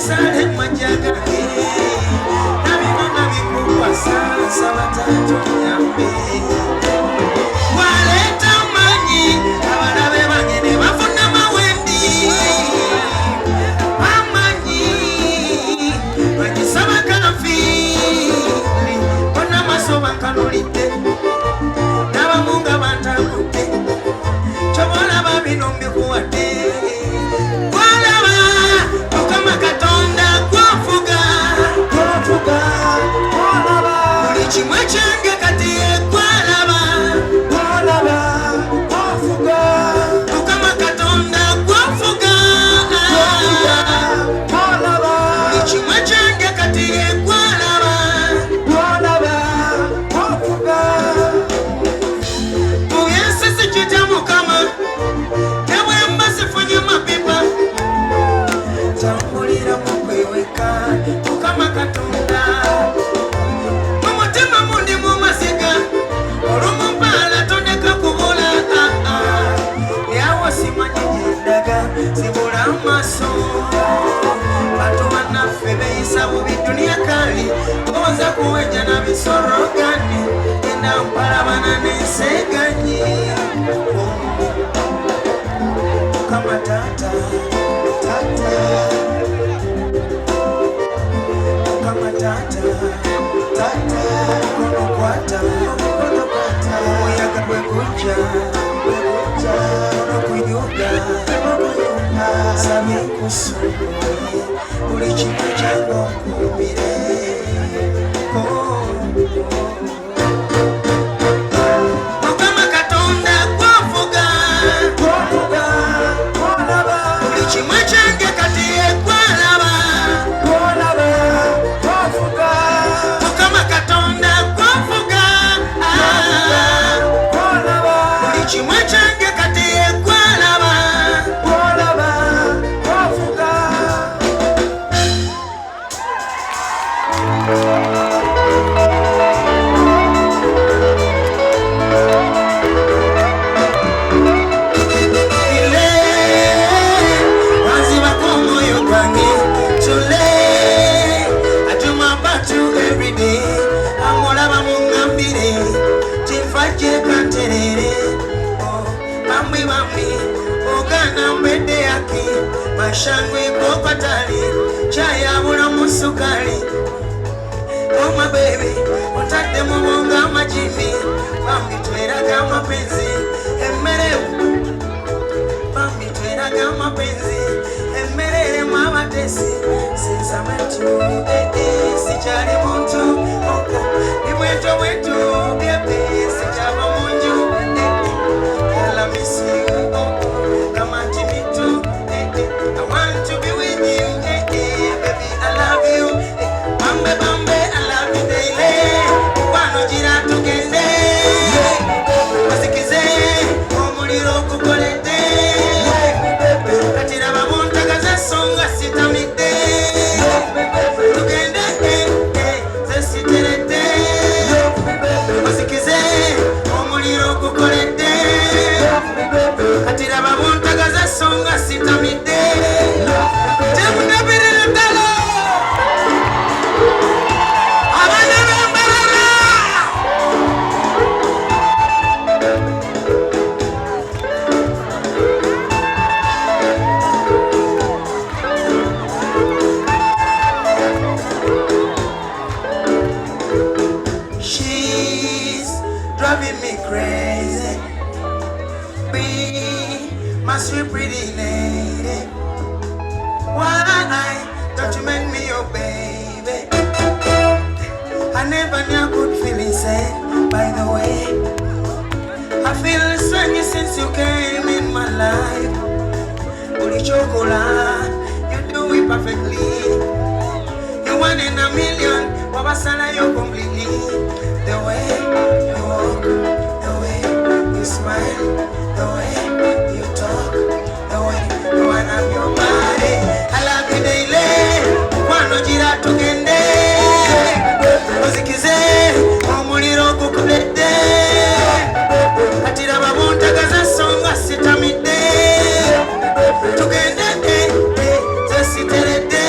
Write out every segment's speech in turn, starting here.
Sale majaga nabinona bikuwa sasa batatu nyambe waleta manyi abalabe bangene bafuna mawendi amanyi bagisaba kafi bona masoba kanulite nabamunga bantakutte chobola babino mbikuwadde chimwe change kati kwalaba kwafuga ukama katonda kwafuga chimwe change kati kwalaba kwafuga uyese sichitamu kama ewe mbasi fanya mapipa tambulira mukweweka ukama katonda sibula maso batu banaffe beeyisa bubi dunia kali oza kuweja na bisoro gani enda mpalabana nenseganyi kama tata kama tata kono kwata oyaga bwekuja kono kuyuga sabe kusubule buli kimu kyange okuumire Mukama Katonda kwafuga buli kimu kyange kati kwalaba Mukama Katonda kwafuga buli kimu kyange kati Mashangwe kopatali chaya bula musukali Oh my baby utadde mubonga majini bambi tweraga mapenzi emmereu bambi tweraga mapenzi emmerere mwabatesi since I met you sichali muntu oka ibweto wetu bebe sichaba munju kala misi kama timitu I want to be with you, baby, I love you. Bambe, bambe, I love you daily. Wano jira tugende. Wasikize, omuliro kukolete. Katira babunta gaza songa sitamide. Tugende, zesiterete. Wasikize, omuliro kukolete. Katira babunta gaza songa sitamide. She's driving me crazy. Be my sweet pretty lady. Why don't you make me your baby? I never knew I could feel insane. By the way, I feel strange since you came in my life. Uri chocolate, you do it perfectly. You one in a million, Wabasana you completely. The way you walk, the way you smile, the way you talk, the way you wanna be your body. I love you daily. Wano jira tugende. Ozikize, omuliro kukulete. Katira babunta gaza songa sitamide. Tugende, zesiterete.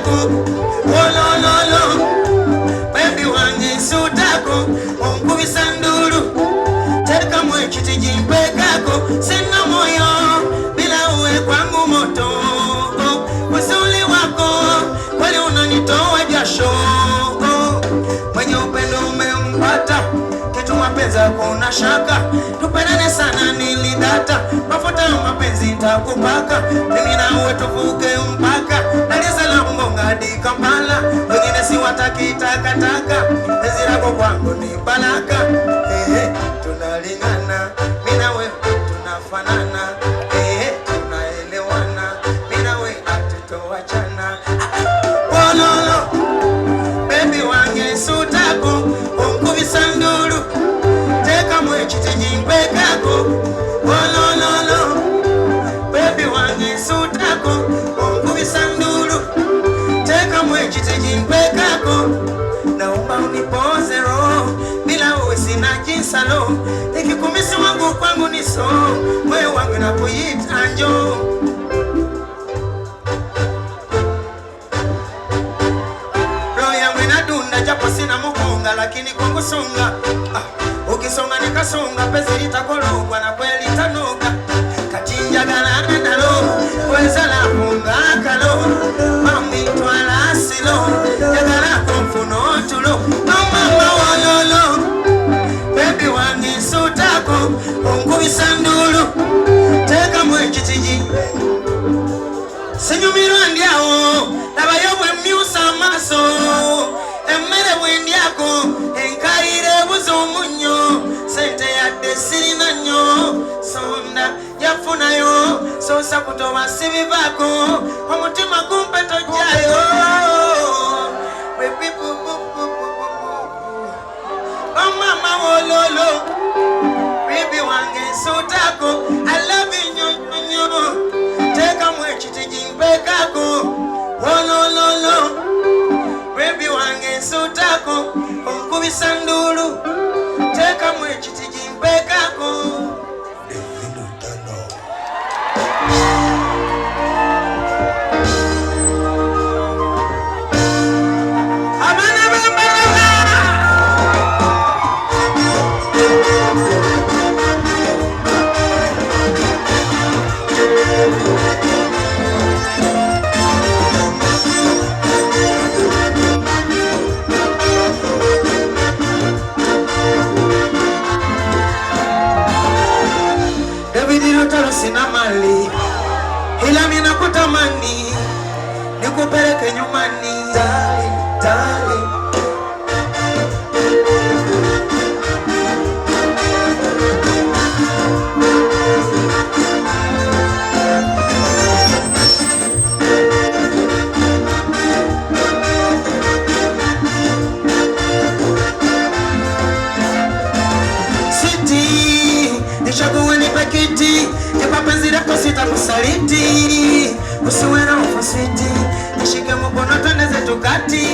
sutako, oh lo lo lo, baby wange sutako, onkubisa ndulu, teka mwechiti jimpekako, sina moyo bila uwe kwangu moto, uzuri wako kweli unanitoa jasho, mwenye upendo umempata, kitu mapenzi kuna shaka, tupendane sana nilidata, mafuta ya mapenzi nitakupaka, mimi na uwe tuvuke mpaka Dar es Salaam Bonga hadi Kampala, wengine si wataki takataka, penzi lako kwangu ni baraka, tunalingana, mimi na wewe tunafanana, tunaelewana, mimi na wewe hatutowachana, oh no no, baby wange sutako, onkubisa ndulu, teka mwechiti jimpekako, oh lo lo lo, baby wange sutako, onkubisa ndulu, teka mwechiti jimpekako, naomba unipoze roho, bila uwe sina jinsalo, nikikumisi wangu kwangu niso, moyo wangu na kuita njo, roho yangu inadunda japo sina mukonga, lakini kwangu songa, ukisonga nikasonga, pezi litakologwa na kweli tanuka, katinja galana nalo, kweza la funga kalo, mami twala silo, jagala kumfuno tulo, mama walolo, baby wangi sutako, ongubisa ndulu, teka mwechitiji, senyumiro ndiao, nabayobwe miusa maso, emere wendiako, enkaire buzomunyo, sente ya desiri nanyo, sonda yafuna yo, sosa kutowa sivi vako, omutima kumpe tojayo, oh mama wololo, baby wange sutako, I love you, teka mwechiti jimpekako, wololo, baby wange sutako, onkubisa ndulu, teka mwechiti jimpekako. Sina mali, ila mina kutamani, nikupeleke nyumbani, darling, darling. Siti, nishakuwe nipekiti, mapenzi lako sitakusaliti, usiwe na ufasiti, nishike mkono twende zetu kati,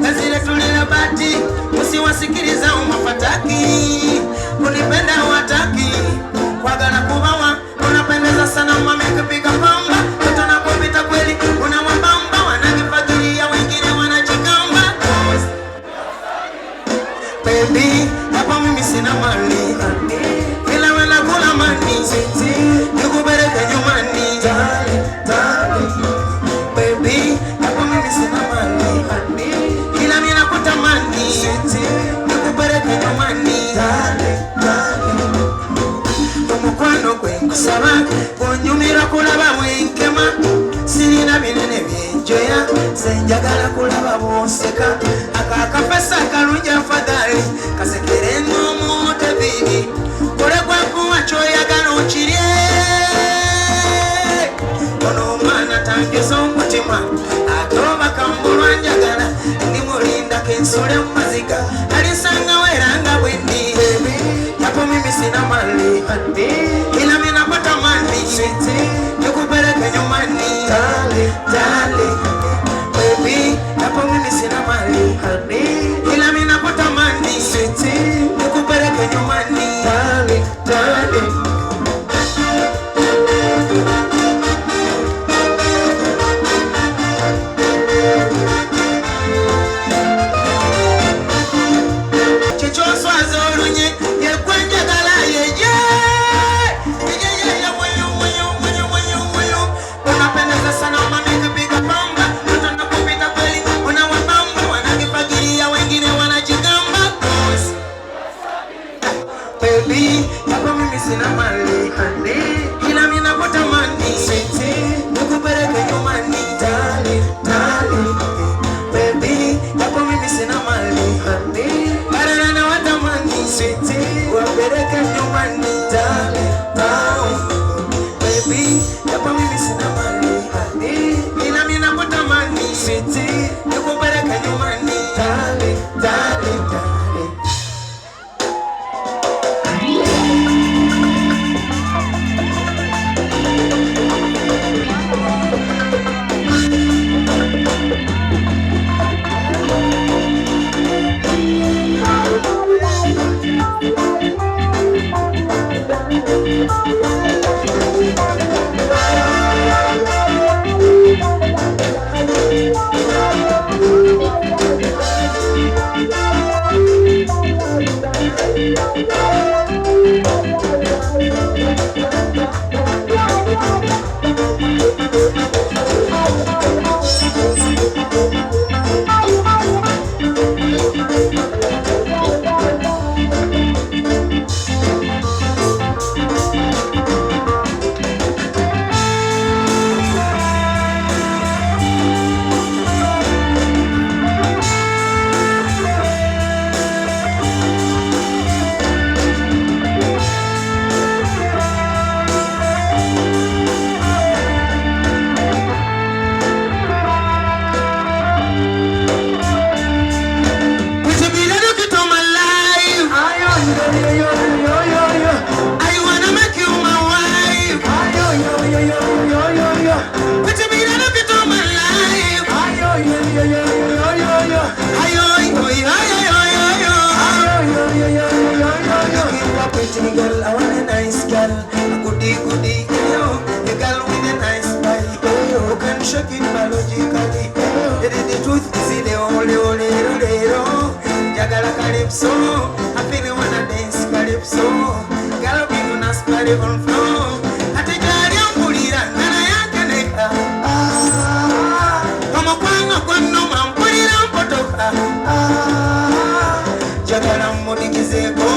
kazi letu lile bati, usiwasikiliza umafataki, kunipenda wataki, kwaga na kubawa, unapendeza sana mami kupiga pamba, mtu nakupita kweli, unawabamba, wanakifakiria wengine wanajikamba, baby, hapa mimi sina mali, ila wena kula mani, nikupeleke nyumbani, darling, darling, baby, hapo mimi sina mali, ila mimi nakutamani, nikupeleke nyumbani, darling, darling, umukwano kwenkusaba, kunyumira kulaba mwenkema, sirina binene byenjoya, senjagala kulaba boseka, akakapesa kalungi afadhali, kasekere n'omuntu ebiri, kole kwakuwa kyoyagala okirye, ono omwana tangeza omutima, atoba kambulwa njagala, ndimulinda kensule mu maziga, alisanga weranga bwendi, yapo mimi sina mali, ila mina kutamani, nikupeleke nyumbani, darling, darling, baby, yapo mimi sina mali, ila mina kutamani, nikupeleke nyumbani, darling, darling. Girl, I want a nice girl, a goodie, yo. A girl with a nice body, who can shake it biologically. The truth is the only, Jagala calypso, I feel you wanna dance calypso. Girl, be on a spotty on floor. I take a young pulira, and I can make her. Come on, no man, put it on Potoka. Jagala Modikizeko.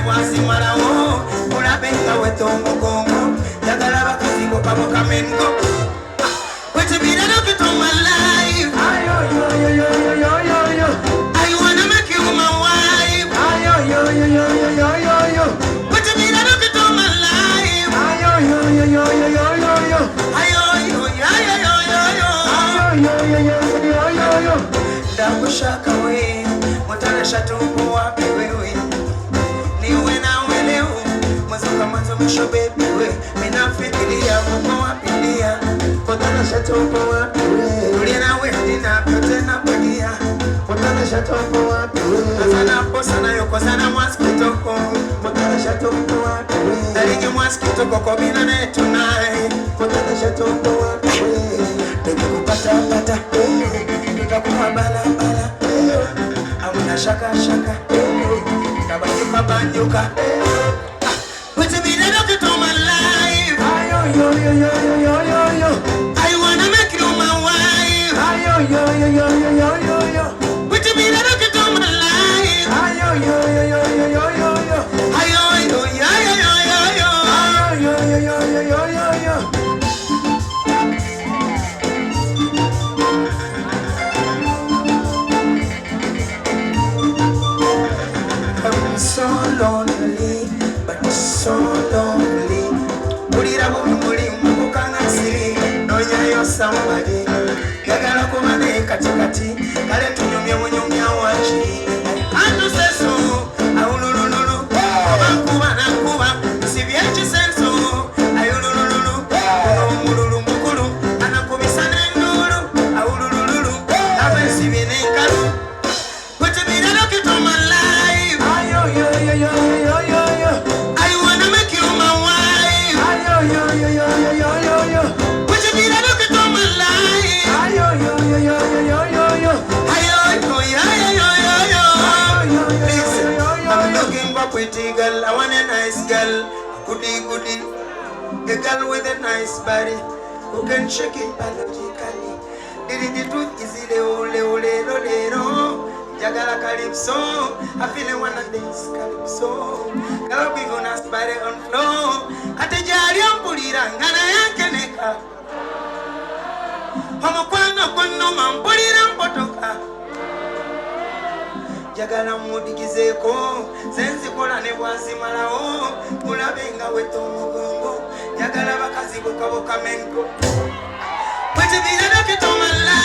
Wasi marao, una benga weto mogongo, jagala bakazi boka boka mengo. Wait a minute, look at my life. I wanna make you my wife. Wait a minute, look at my life. Dakushaka we, mutana shatumbo wapi wewe. Mwisho baby we, minafikiria muko wapidia. Potana shatopo wapi we, ulina we dina pyote na pagia. Potana shatopo wapi we, asana posa na yoko sana mwaskitoko. Potana shatopo wapi we, daligi mwaskitoko kobina ne tonight. Potana shatopo wapi we, teki kupata pata, nikakuwa bala bala. Amuna shaka shaka, kabanjuka banjuka. I wanna make you my wife. What you mean I don't get on my life? I'm so lonely, but so lonely. Somebody, yagala kumane katikati, kale tunyumye munyumya wachi. Ando seso, aulululu, kuba na kuba, sivyechi senso, aulululu, mululu mukulu, anakubisa nendulu, aulululu, abe sivine kalu. Put me in a look at my life. I wanna make you my wife. Put me in a look at my life. Listen, I'm looking for pretty girl. I want a nice girl, goodie, a girl with a nice body who can shake it biologically. The truth is the ole. Jagala calypso, I feel I wanna dance calypso. Girl, be gonna spare on floor. Ate jari ampulira ngana yanke neka. Homo kwano mampulira mpotoka. Jagala Modikizeko, senzi kola ne bwasi malao. Mulabenga weto mugongo, jagala bakazi boka mengo. Wait a minute, look at my life.